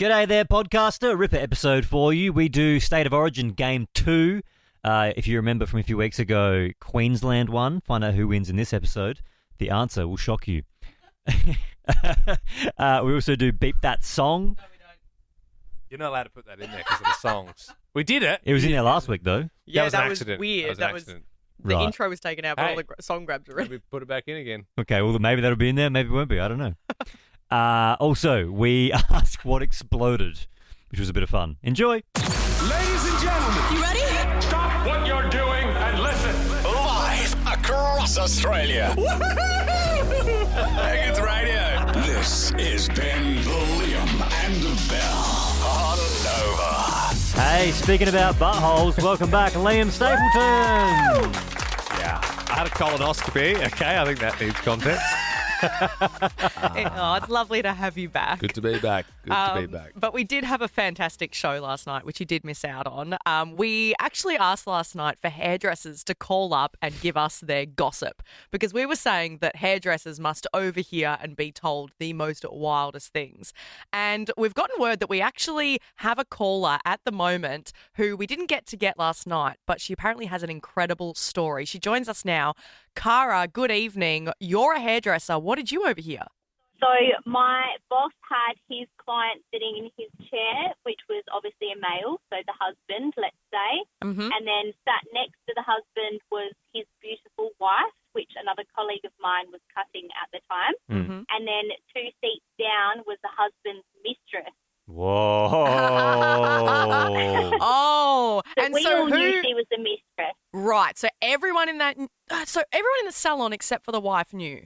G'day there, podcaster. Ripper episode for you. We do State of Origin Game 2. If you remember from a few weeks ago, Queensland won. Find out who wins in this episode. The answer will shock you. We also do Beep That Song. No, we don't. You're not allowed to put that in there because of the songs. We did it. It was in there last week, though. Yeah, that was an that accident. was weird. That was an accident. The Right. intro was taken out, but Hey. all the song grabs are Let ready. me put it back in again. Okay, well, maybe that'll be in there. Maybe it won't be. I don't know. Also, we ask what exploded, which was a bit of fun. Enjoy. Ladies and gentlemen, You ready? stop what you're doing and listen. Live across Australia. Higgins Radio. This is Ben, Liam, and Bell on Nova. Hey, speaking about buttholes, welcome back, Liam Stapleton. Yeah. I had a colonoscopy. Okay, I think that needs context. Oh, it's lovely to have you back. Good to be back. Good to be back. But we did have a fantastic show last night, which you did miss out on. We actually asked last night for hairdressers to call up and give us their gossip because we were saying that hairdressers must overhear and be told the most wildest things. And we've gotten word that we actually have a caller at the moment who we didn't get to get last night, but she apparently has an incredible story. She joins us now. Cara, good evening. You're a hairdresser. What did you overhear? So my boss had his client sitting in his chair, which was obviously a male, so the husband, let's say. Mm-hmm. And then sat next to the husband was his beautiful wife, which another colleague of mine was cutting at the time. Mm-hmm. And then 2 seats down was the husband's mistress. Whoa. Oh, So and we so all knew who? she was the mistress. Right, so everyone in that, so everyone in the salon except for the wife knew.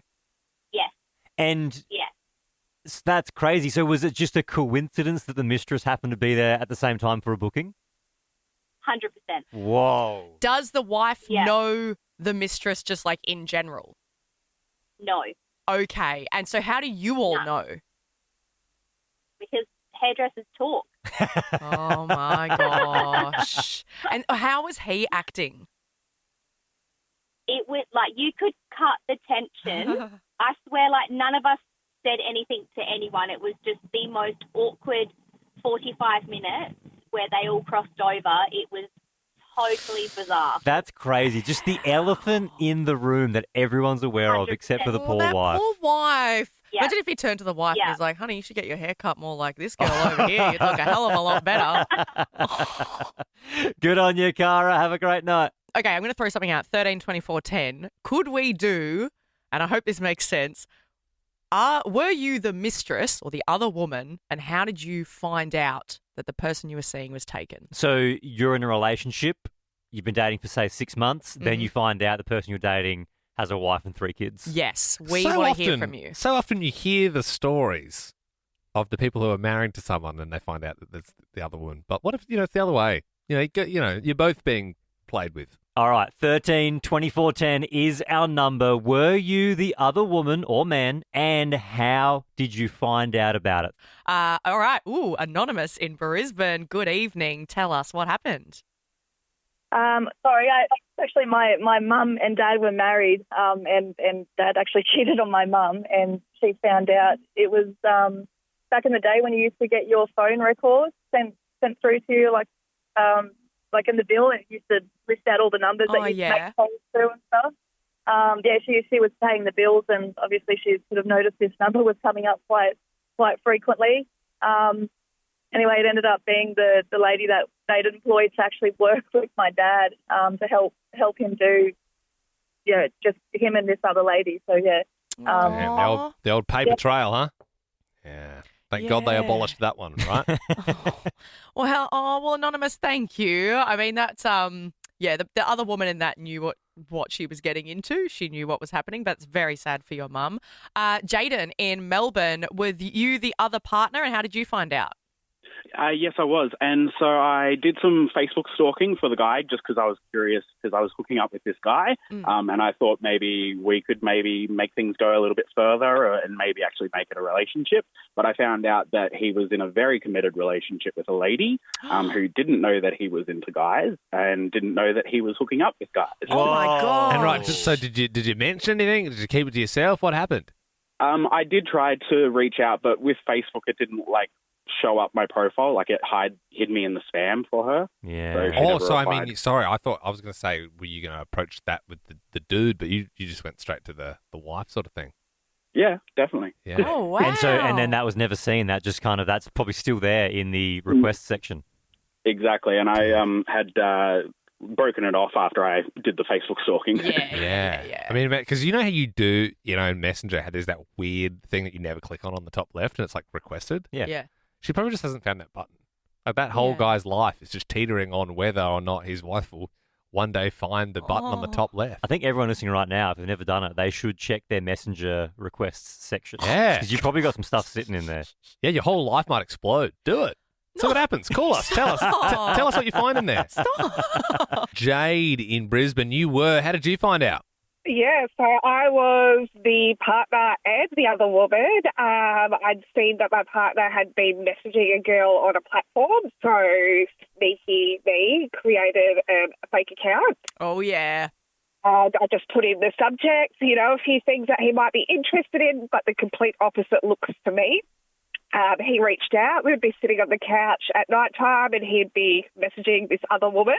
Yes, And yes. that's crazy. So was it just a coincidence that the mistress happened to be there at the same time for a booking? 100%. Whoa. Does the wife Yeah. know the mistress just like in general? No, Okay, and so how do you all No. know? because hairdressers talk. Oh my gosh! And how was he acting? It was like you could cut the tension. I swear, like, none of us said anything to anyone. It was just the most awkward 45 minutes where they all crossed over. It was totally bizarre. That's crazy. Just the elephant in the room that everyone's aware of, except for the Oh, poor that wife. poor wife. Yeah. Imagine if he turned to the wife and Yeah. he's like, honey, you should get your hair cut more like this girl over here. You'd look a hell of a lot better. Good on you, Cara. Have a great night. Okay, I'm going to throw something out. 13, 24, 10. Could we do, and I hope this makes sense, were you the mistress or the other woman, and how did you find out that the person you were seeing was taken? So you're in a relationship. You've been dating for, say, 6 months. Then you find out the person you're dating has a wife and 3 kids. Yes, we So want to hear often- from you. So often you hear the stories of the people who are married to someone and they find out that that's the other one. But what if, it's the other way? You're both being played with. All right, 13 24 10 is our number. Were you the other woman or man, and how did you find out about it? All right. Ooh, Anonymous in Brisbane. Good evening. Tell us what happened. Sorry, actually my mum and dad were married, and dad actually cheated on my mum, and she found out. It was back in the day when you used to get your phone records sent through to you, like in the bill, and it used to list out all the numbers Oh, that you yeah. make calls through and stuff. She was paying the bills, and obviously she sort of noticed this number was coming up quite frequently. Anyway, it ended up being the lady that they'd employed to actually work with my dad to help him do, just him and this other lady. So, yeah. Yeah, the old paper trail, huh? Yeah. Thank God they Yeah. abolished that one, right? Well, Anonymous, thank you. I mean, that's the other woman in that knew what she was getting into. She knew what was happening. That's very sad for your mum. Jaden in Melbourne, were you the other partner, and how did you find out? Yes, I was. And so I did some Facebook stalking for the guy just because I was curious because I was hooking up with this guy. And I thought maybe we could make things go a little bit further and maybe actually make it a relationship. But I found out that he was in a very committed relationship with a lady who didn't know that he was into guys and didn't know that he was hooking up with guys. Oh, my God. And right, so did you mention anything? Did you keep it to yourself? What happened? I did try to reach out, but with Facebook it didn't show up my profile. Like it hid me in the spam for her. Yeah. So she Oh, never so I replied. mean, sorry, I thought I was going to say, were you going to approach that with the dude, but you just went straight to the wife sort of thing. Yeah, definitely. Yeah. Oh, wow. And then that was never seen. That just kind of, that's probably still there in the request section. Exactly. And I had broken it off after I did the Facebook stalking. Yeah. I mean, because you know how you do, in Messenger, how there's that weird thing that you never click on the top left and it's like requested? Yeah. Yeah. She probably just hasn't found that button. Like that whole Yeah. guy's life is just teetering on whether or not his wife will one day find the button on the top left. I think everyone listening right now, if they've never done it, they should check their Messenger requests section. Yeah. Because you've probably got some stuff sitting in there. Yeah, your whole life might explode. Do it. See what happens. Call us. Tell us. Stop. Tell us what you find in there. Stop. Jade in Brisbane, how did you find out? Yeah, so I was the partner and the other woman. I'd seen that my partner had been messaging a girl on a platform, so sneaky me created a fake account. Oh, yeah. I just put in the subject, a few things that he might be interested in, but the complete opposite looks to me. He reached out. We would be sitting on the couch at night time and he'd be messaging this other woman.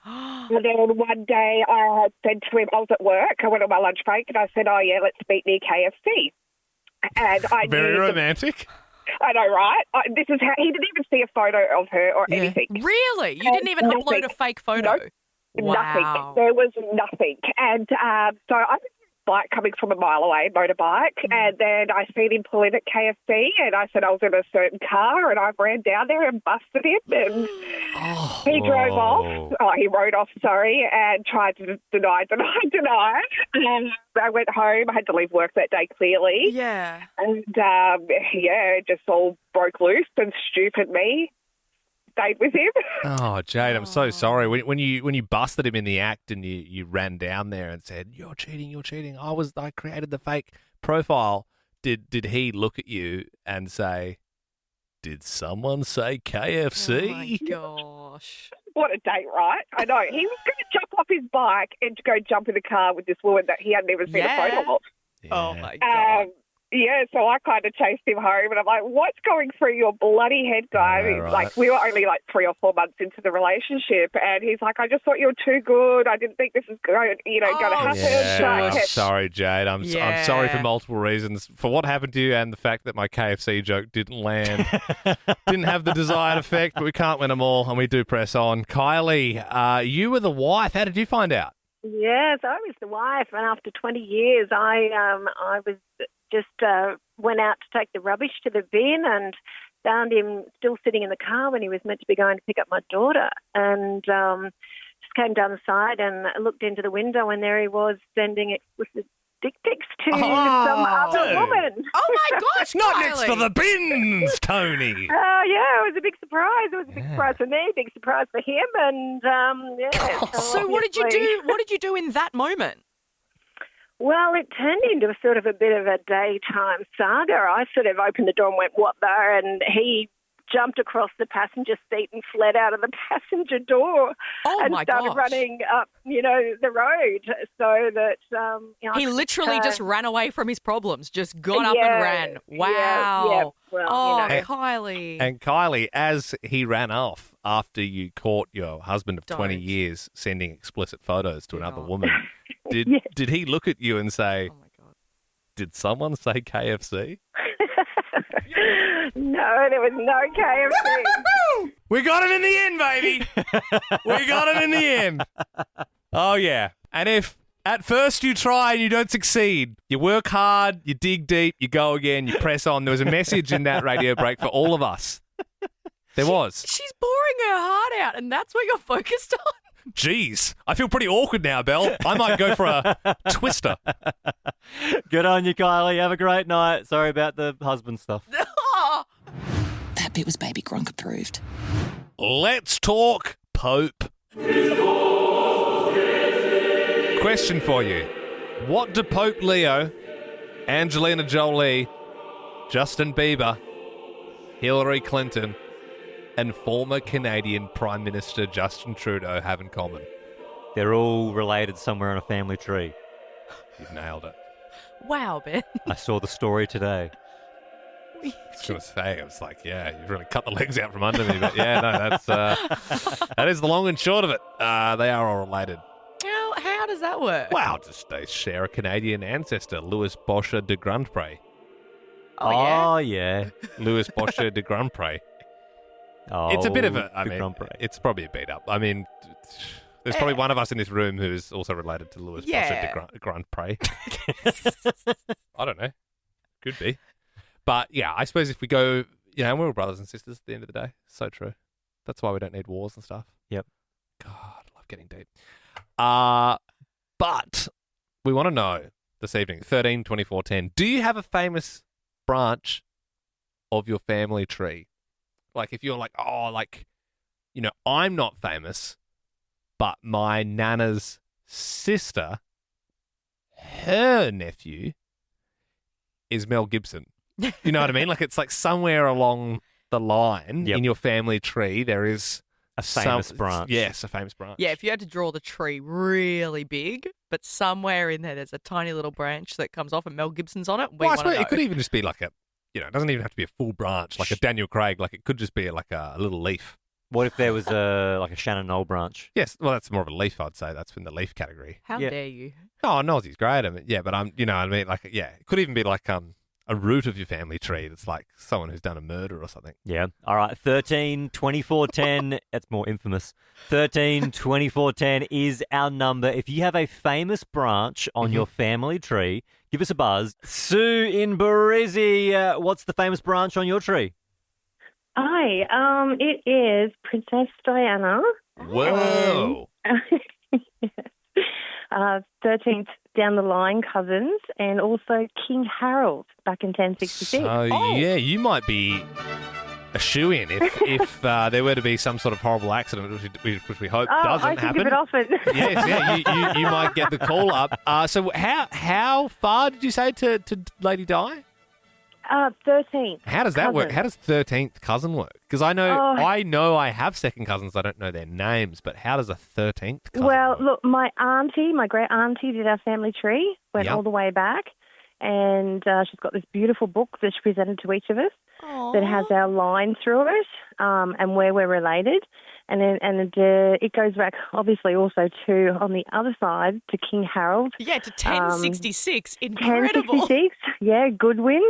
And then one day I had said to him, I was at work, I went on my lunch break and I said, oh yeah, let's meet near KFC. And I Very knew romantic. I know, right? This is how he didn't even see a photo of her or anything. Really? You didn't even Nothing. upload a fake photo? Nope. Wow. Nothing. There was nothing. And so I was bike coming from a mile away, motorbike, and then I seen him pull in at KFC, and I said I was in a certain car, and I ran down there and busted him, and he drove off. Oh, he rode off, sorry, and tried to deny. And I went home. I had to leave work that day, clearly. Yeah. And, it just all broke loose, and stupid me stayed with him. Oh, Jade, I'm so sorry. When you busted him in the act and you ran down there and said, you're cheating. I created the fake profile. Did he look at you and say, did someone say KFC? Oh, my gosh. What a date, right? I know. He was going to jump off his bike and go jump in the car with this woman that he hadn't even seen a photo of. Oh, my God. So I kind of chased him home, and I'm like, what's going through your bloody head, guy? Yeah, right. Like, we were only 3 or 4 months into the relationship, and he's like, I just thought you were too good. I didn't think this was going to happen. Yeah, So I I'm sorry, Jade. I'm sorry for multiple reasons. For what happened to you and the fact that my KFC joke didn't land. Didn't have the desired effect, but we can't win them all, and we do press on. Kylie, you were the wife. How did you find out? Yes, I was the wife, and after 20 years, I was just went out to take the rubbish to the bin and found him still sitting in the car when he was meant to be going to pick up my daughter, and just came down the side and looked into the window, and there he was sending explicit dick pics to some other woman. Oh, my gosh, Not Kylie. next to the bins, Tony. Yeah, it was a big surprise. It was a big surprise for me, big surprise for him, and So what did you do? What did you do in that moment? Well, it turned into a sort of a bit of a daytime saga. I sort of opened the door and went, what the? And he jumped across the passenger seat and fled out of the passenger door and started running up, the road so that, he literally just ran away from his problems, just got up and ran. Wow. Yeah. Well, Kylie. And Kylie, as he ran off after you caught your husband of 20 years sending explicit photos to another woman, did he look at you and say, oh my God, did someone say KFC? No, there was no KFC. We got him in the end, baby. We got him in the end. Oh, yeah. And if at first you try and you don't succeed, you work hard, you dig deep, you go again, you press on. There was a message in that radio break for all of us. There was. She's pouring her heart out, and that's what you're focused on? Jeez, I feel pretty awkward now, Belle. I might go for a twister. Good on you, Kylie. Have a great night. Sorry about the husband stuff. That bit was Baby Gronk approved. Let's talk Pope. Question for you. What do Pope Leo, Angelina Jolie, Justin Bieber, Hillary Clinton, and former Canadian Prime Minister Justin Trudeau have in common? They're all related somewhere on a family tree. You've nailed it. Wow, Ben. I saw the story today. was going to say, it was like, yeah, you've really cut the legs out from under me. But yeah, no, that's that is the long and short of it. They are all related. How does that work? Wow, just they share a Canadian ancestor, Louis Boscher de Grandpré. Oh, yeah. Louis Boscher de Grandpré. Oh, It's a bit of a, I de mean, Grandpré. it's probably a beat up. I mean, there's probably one of us in this room who is also related to Louis Boscher de Grandpré. I don't know. Could be. But yeah, I suppose if we go, we're all brothers and sisters at the end of the day. So true. That's why we don't need wars and stuff. Yep. God, I love getting deep. But we want to know this evening, 13, 24, 10, do you have a famous branch of your family tree? Like if you're like, I'm not famous, but my nana's sister, her nephew is Mel Gibson. You know what I mean? Like it's like somewhere along the line in your family tree, there is a famous branch. Yes, a famous branch. Yeah, if you had to draw the tree really big, but somewhere in there's a tiny little branch that comes off and Mel Gibson's on it, I suppose it could even just be like it doesn't even have to be a full branch, like a Daniel Craig. Like it could just be like a little leaf. What if there was a Shannon Knoll branch? Yes, well, that's more of a leaf, I'd say. That's in the leaf category. How dare you? Oh, Nozzy's great. I mean, yeah, but you know what I mean? Like, yeah, it could even be like a root of your family tree that's like someone who's done a murder or something. Yeah. All right. 13, 24, 10. That's more infamous. 13, 24, 10 is our number. If you have a famous branch on your family tree, give us a buzz. Sue in Barizzi, what's the famous branch on your tree? Hi, it is Princess Diana. Whoa. 13th down the line cousins, and also King Harold back in 1066. Yeah, you might be a shoo-in if there were to be some sort of horrible accident, which we hope doesn't I happen. think of it often. Yes, yeah, you might get the call up. So how far did you say to Lady Di? 13th. How does that work? How does 13th cousin work? Because I know I have second cousins. I don't know their names, but how does a 13th cousin work? Look, my great auntie did our family tree, went all the way back, and she's got this beautiful book that she presented to each of us that has our line through it and where we're related. And it goes back, obviously, also to, on the other side, to King Harold. Yeah, to 1066. Incredible. 1066, yeah, Goodwin.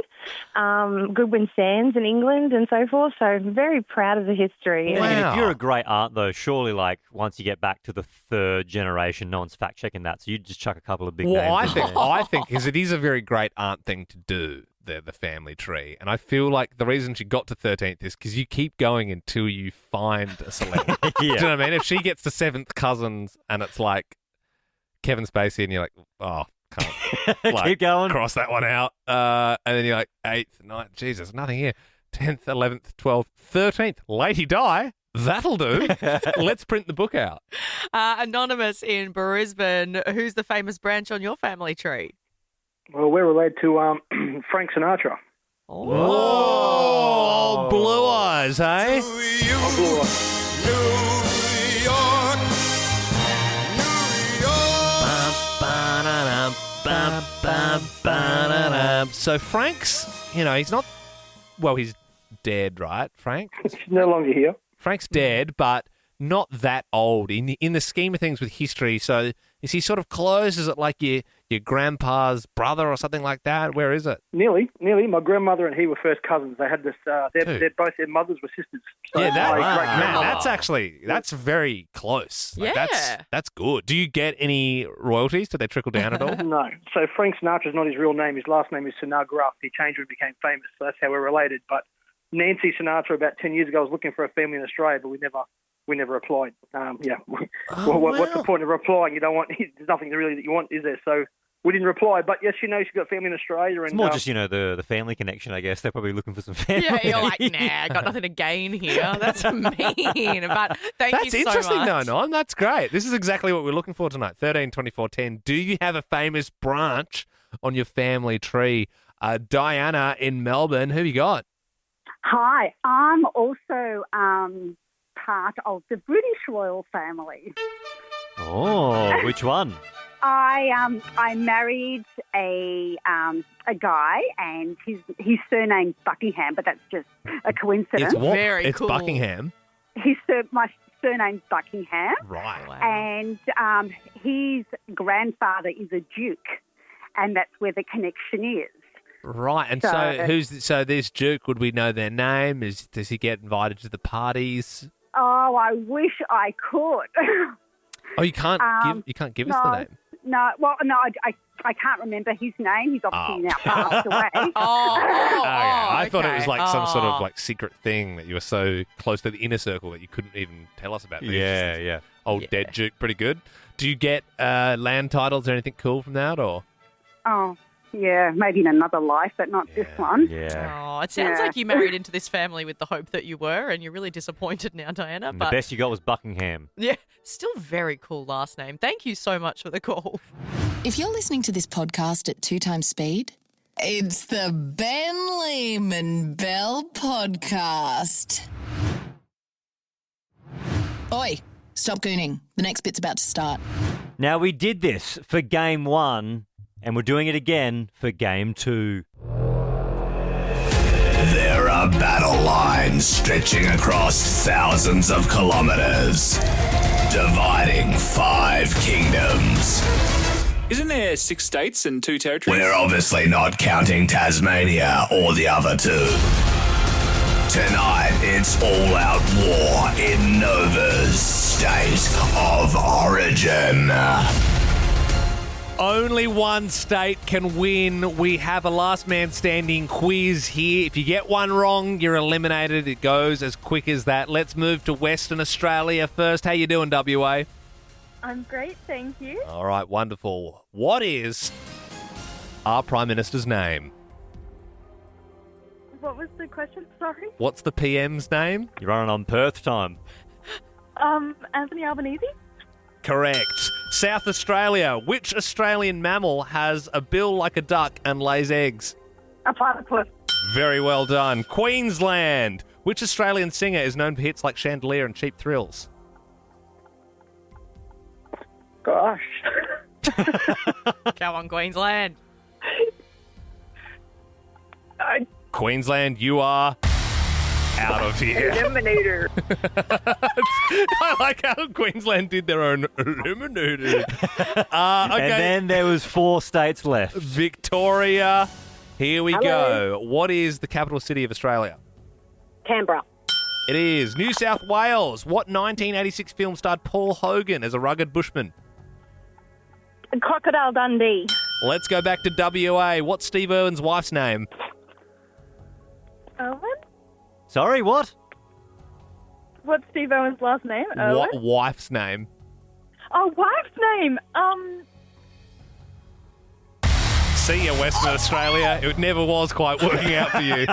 Goodwin Sands in England and so forth. So I'm very proud of the history. Wow. If you're a great aunt, though, surely, like, once you get back to the third generation, no one's fact-checking that. So you just chuck a couple of big names. I think because it is a very great aunt thing to do, the family tree. And I feel like the reason she got to 13th is because you keep going until you find a celebrity. Do you know what I mean? If she gets to 7th cousins and it's like Kevin Spacey and you're like, oh, can't like, keep going. Cross that one out. And then you're like 8th, 9th, Jesus, nothing here. 10th, 11th, 12th, 13th, Lady Di. That'll do. Let's print the book out. Anonymous in Brisbane, who's the famous branch on your family tree? Well, we're related to Frank Sinatra. Oh, blue eyes, hey? So Frank's, he's not, he's dead, right, Frank? He's no longer here. Frank's dead, but not that old in the scheme of things with history. So is he sort of close? Is it like your grandpa's brother or something like that? Where is it? Nearly. My grandmother and he were first cousins. They had this. Both their mothers were sisters. So that's very close. Like, that's good. Do you get any royalties? Did they trickle down at all? No. So Frank Sinatra's not his real name. His last name is Sinatra. He changed when he became famous. So that's how we're related. But Nancy Sinatra about 10 years ago was looking for a family in Australia, but we never applied. What's the point of applying? You don't want. There's nothing really that you want, is there? So we didn't reply. But yes, she's got family in Australia. And it's more just the family connection, I guess. They're probably looking for some family. Yeah, you're like, nah, got nothing to gain here. That's mean. But thank you so much. That's interesting, Non. That's great. This is exactly what we're looking for tonight. 13, 24, 10. Do you have a famous branch on your family tree? Diana in Melbourne, who you got? Hi, I'm also part of the British royal family. Oh, which one? I married a guy, and his surname's Buckingham, but that's just a coincidence. It's what? It's Buckingham. My surname's Buckingham. Right. And his grandfather is a duke, and that's where the connection is. Right, and so this Duke, would we know their name? Does he get invited to the parties? Oh, I wish I could. Oh, you can't give us the name. No, well, no, I can't remember his name. He's obviously now passed away. Okay. I thought it was like some sort of like secret thing that you were so close to the inner circle that you couldn't even tell us about. Yeah. Old dead Duke, pretty good. Do you get land titles or anything cool from that, or? Oh, yeah, maybe in another life, but not this one. Yeah. Oh, it sounds like you married into this family with the hope that you were, and you're really disappointed now, Diana. And But the best you got was Buckingham. yeah, still very cool last name. Thank you so much for the call. If you're listening to this podcast at 2 times speed, it's the Ben Lehman Bell Podcast. Oi, stop gooning. The next bit's about to start. Now, we did this for Game 1, and we're doing it again for Game 2. There are battle lines stretching across thousands of kilometers, dividing 5 kingdoms. Isn't there 6 states and 2 territories? We're obviously not counting Tasmania or the other 2. Tonight, it's all-out war in Nova's state of origin. Only one state can win. We have a last man standing quiz here. If you get one wrong, you're eliminated. It goes as quick as that. Let's move to Western Australia first. How you doing, WA? I'm great, thank you. All right, wonderful. What is our Prime Minister's name? What was the question? Sorry. What's the PM's name? You're running on Perth time. Anthony Albanese. Correct. South Australia. Which Australian mammal has a bill like a duck and lays eggs? A platypus. Very well done. Queensland. Which Australian singer is known for hits like Chandelier and Cheap Thrills? Gosh. Come on, Queensland. Queensland, you are out of here. Eliminator. I like how Queensland did their own eliminator. Okay. And then there was 4 states left. Victoria, here we Hello. go. What is the capital city of Australia? Canberra. It is New South Wales. What 1986 film starred Paul Hogan as a rugged bushman? Crocodile Dundee. Let's go back to WA. What's Steve Irwin's wife's name? Owen? Sorry, what? What's Steve Owen's last name? Owen? What wife's name? Oh, wife's name. See ya, Western Australia. It never was quite working out for you.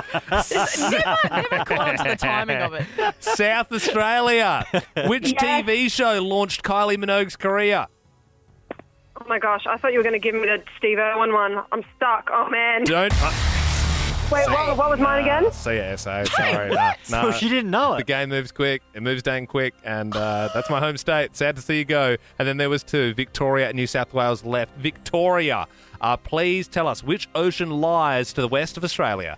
Never caught on to the timing of it. South Australia. Which Yes. TV show launched Kylie Minogue's career? Oh my gosh, I thought you were going to give me the Steve Irwin one. I'm stuck. Oh man. Don't. Wait, what was mine again? CSA, sorry. Nah. So she didn't know The it. game moves quick. It moves dang quick, and that's my home state. Sad to see you go. And then there was 2. Victoria and New South Wales left. Victoria, please tell us which ocean lies to the west of Australia.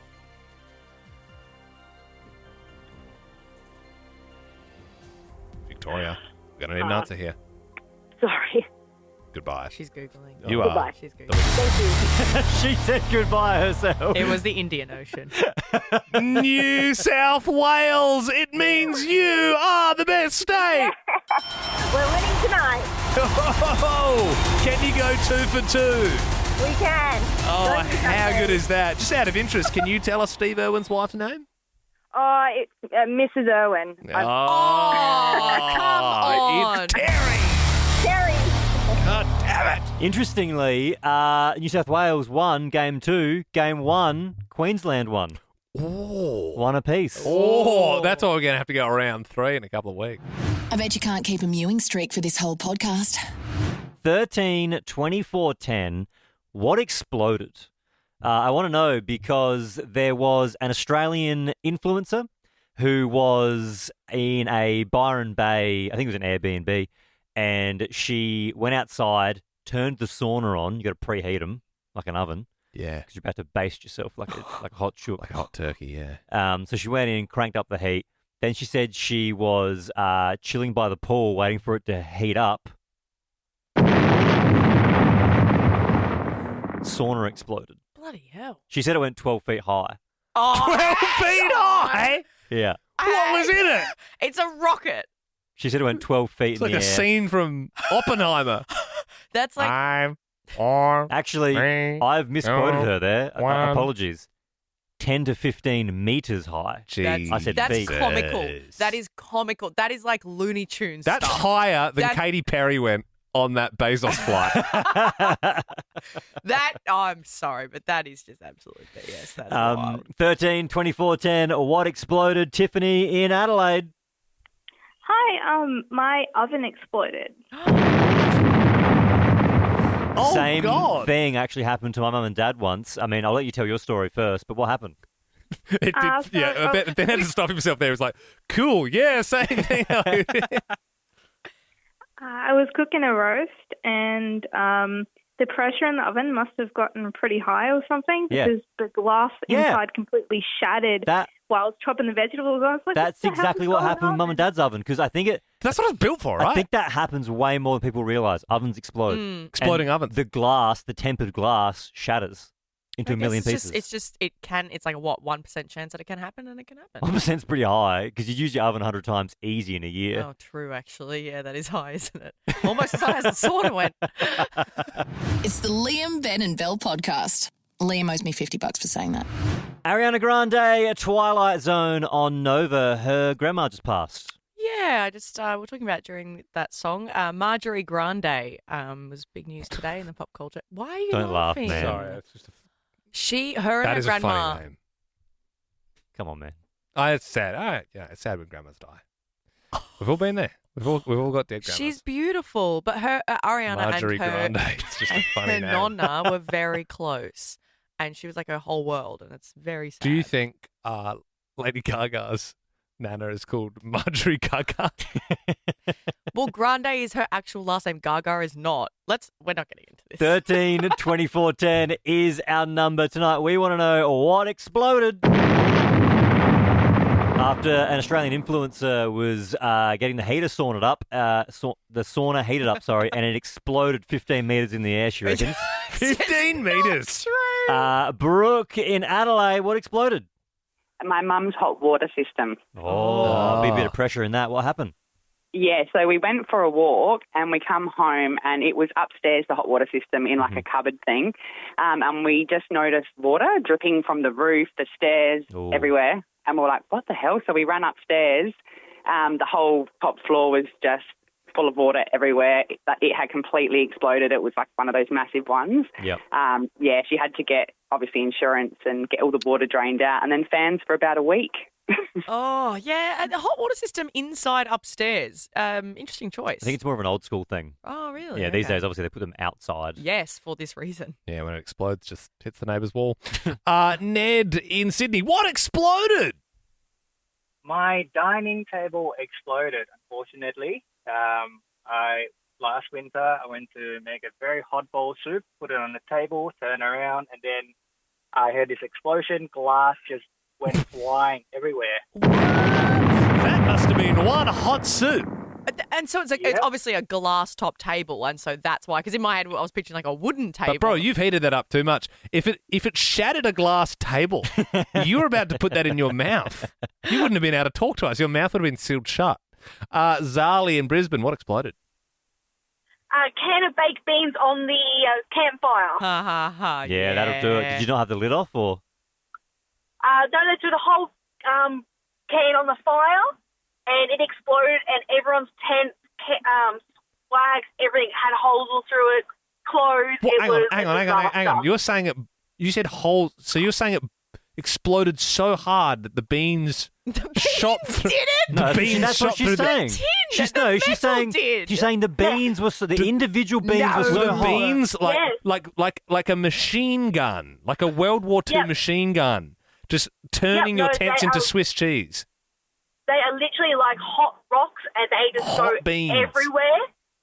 Victoria, we're going to need an answer here. Sorry. Goodbye. She's Googling. You Goodbye. are. She's Googling. She said goodbye herself. It was the Indian Ocean. New South Wales. It means you are the best state. We're winning tonight. Oh, can you go 2 for 2? We can. Oh, how good is that? Just out of interest, can you tell us Steve Irwin's wife's name? Oh, it's Mrs. Irwin. come on. It's Terry. Terry. God damn it. Interestingly, New South Wales won Game 2. Game 1, Queensland won. Oh. 1 apiece. Oh, that's why we're going to have to go around 3 in a couple of weeks. I bet you can't keep a mewing streak for this whole podcast. 13, 24, 10. What exploded? I want to know because there was an Australian influencer who was in a Byron Bay, I think it was an Airbnb, and she went outside turned the sauna on. You got to preheat them like an oven. Yeah. Because you're about to baste yourself like a hot chook. Like a hot turkey, yeah. So she went in, cranked up the heat. Then she said she was chilling by the pool, waiting for it to heat up. Sauna exploded. Bloody hell. She said it went 12 feet high. Oh, 12 feet high? Yeah. What was in it? It's a rocket. She said it went 12 feet It's in like the a air. scene from Oppenheimer. That's like... 5, 4, Actually, 3, I've misquoted 2, her there. 1. Apologies. 10 to 15 meters high. I said That's feet. comical. That is comical. That is like Looney Tunes That's stuff. higher than That- Katy Perry went on that Bezos flight. I'm sorry, but that is just absolute BS. That's wild. 13, 24, 10. What exploded? Tiffany in Adelaide. Hi, my oven exploded. Oh, Same God. thing actually happened to my mum and dad once. I mean, I'll let you tell your story first, but what happened? It did, yeah, Ben had to stop himself there. He was like, cool, yeah, same thing. I was cooking a roast, and the pressure in the oven must have gotten pretty high or something Yeah. because the glass Yeah. inside completely shattered while I was chopping the vegetables. I was like, That's what the hell exactly is what going happened with on? mum and dad's oven because I think it. That's what it's built for, I right? think that happens way more than people realize. Ovens explode. Exploding And ovens. The glass, the tempered glass, shatters into I a million guess pieces. it's like a 1% chance that it can happen, and it can happen. 1%'s pretty high because you use your oven 100 times easy in a year. Oh, true, actually. Yeah, that is high, isn't it? Almost as high as the sauna went. It's the Liam, Ben and Bell podcast. Liam owes me $50 for saying that. Ariana Grande, A Twilight Zone on Nova. Her grandma just passed. Yeah, I just we're talking about during that song. Marjorie Grande was big news today in the pop culture. Why are you Don't laugh, laughing? man. Sorry, that's just Her and that her is grandma. a funny name. Come on, man. It's sad. Yeah, it's sad when grandmas die. We've all been there. We've all got dead grandmas. She's beautiful, but her Ariana Marjorie and her, Grande. It's just a and funny her name. nonna were very close, and she was like her whole world, and it's very sad. Do you think Lady Gaga's nana is called Marjorie Gaga? Well, Grande is her actual last name. Gaga is not. We're not getting into this. 13 24 10 is our number tonight. We want to know what exploded. After an Australian influencer was getting the heater saunaed up, the sauna heated up, and it exploded 15 metres in the air, she reckons. 15 metres? Brooke in Adelaide, what exploded? My mum's hot water system. Oh, be a bit of pressure in that. What happened? Yeah, so we went for a walk and we come home and it was upstairs, the hot water system, in like a cupboard thing. And we just noticed water dripping from the roof, the stairs, everywhere. And we were like, what the hell? So we ran upstairs. The whole top floor was just full of water everywhere. It had completely exploded. It was like one of those massive ones. Yep. Yeah, she had to get, obviously, insurance and get all the water drained out and then fans for about a week. Oh, yeah. And the hot water system inside upstairs. Interesting choice. I think it's more of an old school thing. Oh, really? Yeah, these Okay. days, obviously, they put them outside. Yes, for this reason. Yeah, when it explodes, just hits the neighbour's wall. Ned in Sydney, what exploded? My dining table exploded, unfortunately. Last winter, I went to make a very hot bowl soup, put it on the table, turn around, and then I heard this explosion. Glass just went flying everywhere. That must have been one hot soup. And so it's obviously a glass top table, and so that's why. Because in my head, I was picturing like a wooden table. But bro, you've heated that up too much. If it shattered a glass table, you were about to put that in your mouth. You wouldn't have been able to talk to us. Your mouth would have been sealed shut. Zali in Brisbane, what exploded? A can of baked beans on the campfire. Ha ha ha. Yeah, that'll do it. Did you not have the lid off, or? No, they threw the whole can on the fire, and it exploded, and everyone's tent, flags, everything had holes all through it, clothes. What? Hang on. You're saying it. You said holes. So you're saying it exploded so hard that the beans shot through. Did it? No, The beans that's what shot she's through saying. She's saying she's saying the beans were the individual beans were so the hot. beans like a machine gun, like a World War II machine gun, just turning your tents into Swiss cheese. They are literally like hot rocks, and they just Hot go beans. everywhere.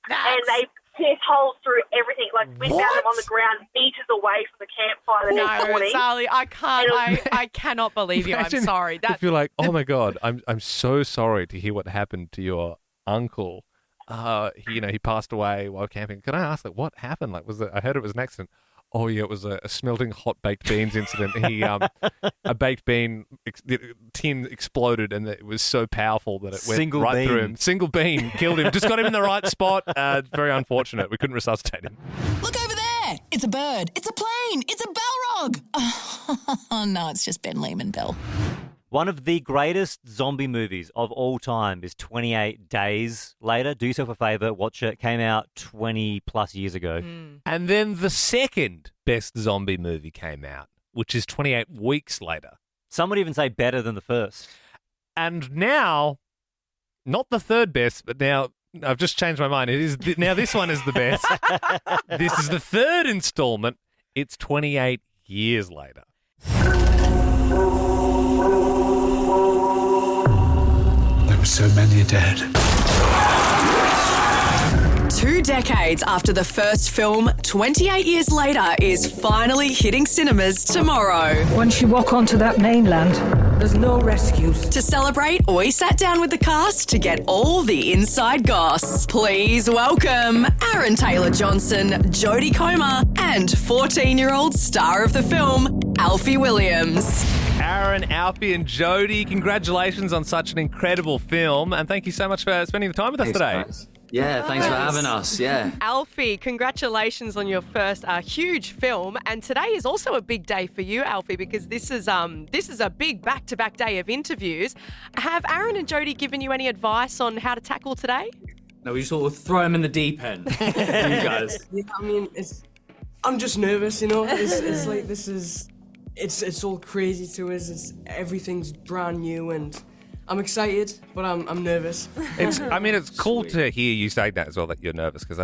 And they pierced holes through everything. Like, we found them on the ground meters away from the campfire the next No, morning. Sally, I can't. I cannot believe you. I'm Imagine sorry. If you're like, oh my God, I'm so sorry to hear what happened to your uncle. He passed away while camping. Can I ask, like, what happened? Like, I heard it was an accident. Oh yeah, it was a smelting hot baked beans incident. He a baked bean tin exploded, and it was so powerful that it went Single right through bean. him. Single bean killed him. Just got him in the right spot. Very unfortunate. We couldn't resuscitate him. Look over there. It's a bird. It's a plane. It's a Balrog. Oh, no, it's just Ben Lehman Bell. One of the greatest zombie movies of all time is 28 Days Later. Do yourself a favour, watch it. Came out 20 plus years ago. And then the second best zombie movie came out, which is 28 Weeks Later. Some would even say better than the first. And now, not the third best, but now I've just changed my mind. It is now this one is the best. This is the third installment. It's 28 Years Later. There were so many dead. 2 decades after the first film, 28 Years Later is finally hitting cinemas tomorrow. Once you walk onto that mainland, there's no rescues. To celebrate, we sat down with the cast to get all the inside goss. Please welcome Aaron Taylor-Johnson, Jodie Comer, and 14-year-old star of the film, Alfie Williams. Aaron, Alfie, and Jodie, congratulations on such an incredible film, and thank you so much for spending the time with us today. Guys. Yeah, thanks for having us. Yeah. Alfie, congratulations on your first huge film, and today is also a big day for you, Alfie, because this is a big back-to-back day of interviews. Have Aaron and Jodie given you any advice on how to tackle today? No, we sort of throw him in the deep end. You guys. Yeah, I mean, I'm just nervous, you know. It's like it's all crazy to us. Everything's brand new and. I'm excited, but I'm nervous. It's cool to hear you say that as well, that you're nervous, because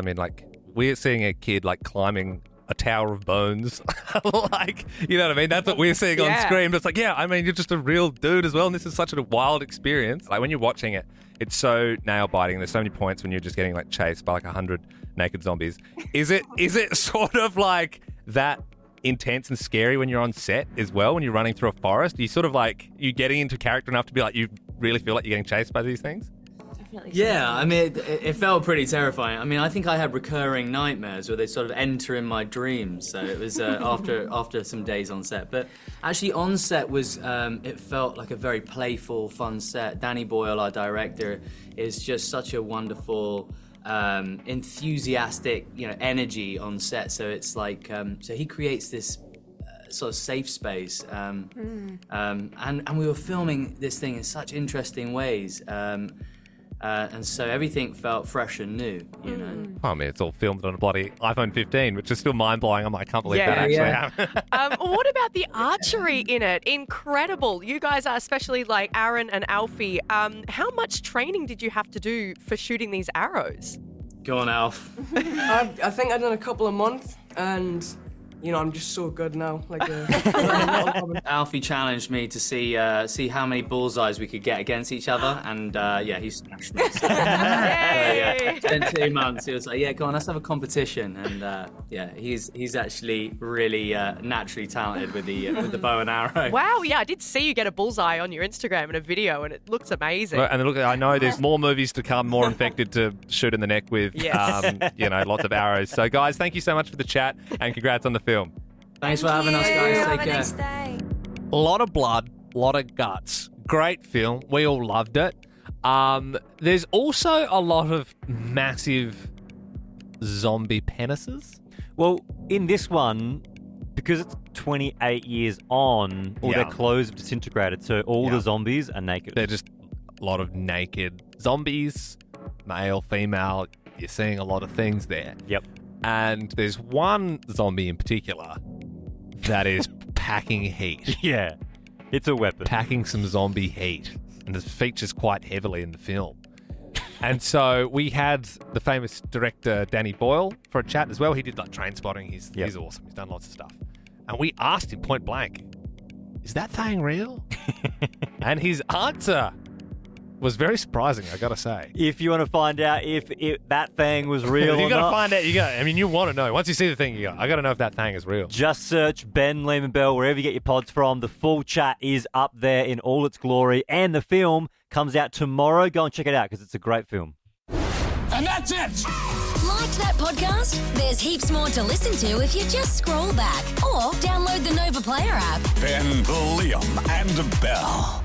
we're seeing a kid climbing a tower of bones, you know what I mean? That's what we're seeing on screen. But it's you're just a real dude as well, and this is such a wild experience. Like when you're watching it, it's so nail biting. There's so many points when you're just getting chased by 100 naked zombies. Is it sort of like that? Intense and scary when you're on set as well, when you're running through a forest? You sort of you getting into character enough to be you really feel like you're getting chased by these things? Definitely. Yeah, I mean, it felt pretty terrifying. I mean, I think I had recurring nightmares where they sort of enter in my dreams. So it was after some days on set. But actually on set was, it felt like a very playful, fun set. Danny Boyle, our director, is just such a wonderful, enthusiastic, energy on set. So it's so he creates this sort of safe space, and we were filming this thing in such interesting ways, and so everything felt fresh and new, you know. I mean, it's all filmed on a bloody iPhone 15, which is still mind-blowing. I can't believe that actually happened. What about the archery in it? Incredible. You guys are, especially Aaron and Alfie, how much training did you have to do for shooting these arrows? Go on, Alf. I think I've done a couple of months, and I'm just so good now. Alfie challenged me to see how many bullseyes we could get against each other, and he smashed me. So, in 2 months, he was like, "Go on, let's have a competition." And he's actually really naturally talented with the bow and arrow. Wow, yeah, I did see you get a bullseye on your Instagram in a video, and it looks amazing. And look, I know there's more movies to come, more infected to shoot in the neck with, lots of arrows. So, guys, thank you so much for the chat, and congrats on the film. Thanks for having us, guys. Take care. A lot of blood, a lot of guts. Great film. We all loved it. There's also a lot of massive zombie penises. Well, in this one, because it's 28 years on, all their clothes have disintegrated, so all the zombies are naked. They're just a lot of naked zombies, male, female. You're seeing a lot of things there. Yep. And there's one zombie in particular that is packing heat. Yeah, it's a weapon. Packing some zombie heat. And it features quite heavily in the film. And so we had the famous director Danny Boyle for a chat as well. He did Trainspotting. He's awesome. He's done lots of stuff. And we asked him point blank, is that thing real? And his answer was very surprising, I gotta say. If you want to find out if that thing was real You or gotta not, find out. You want to know. Once you see the thing, I gotta know if that thing is real. just search Ben Lehman Bell wherever you get your pods from. The full chat is up there in all its glory, and the film comes out tomorrow. Go and check it out because it's a great film. And that's it. Liked that podcast? There's heaps more to listen to if you just scroll back or download the Nova Player app. Ben, Liam, and Bell.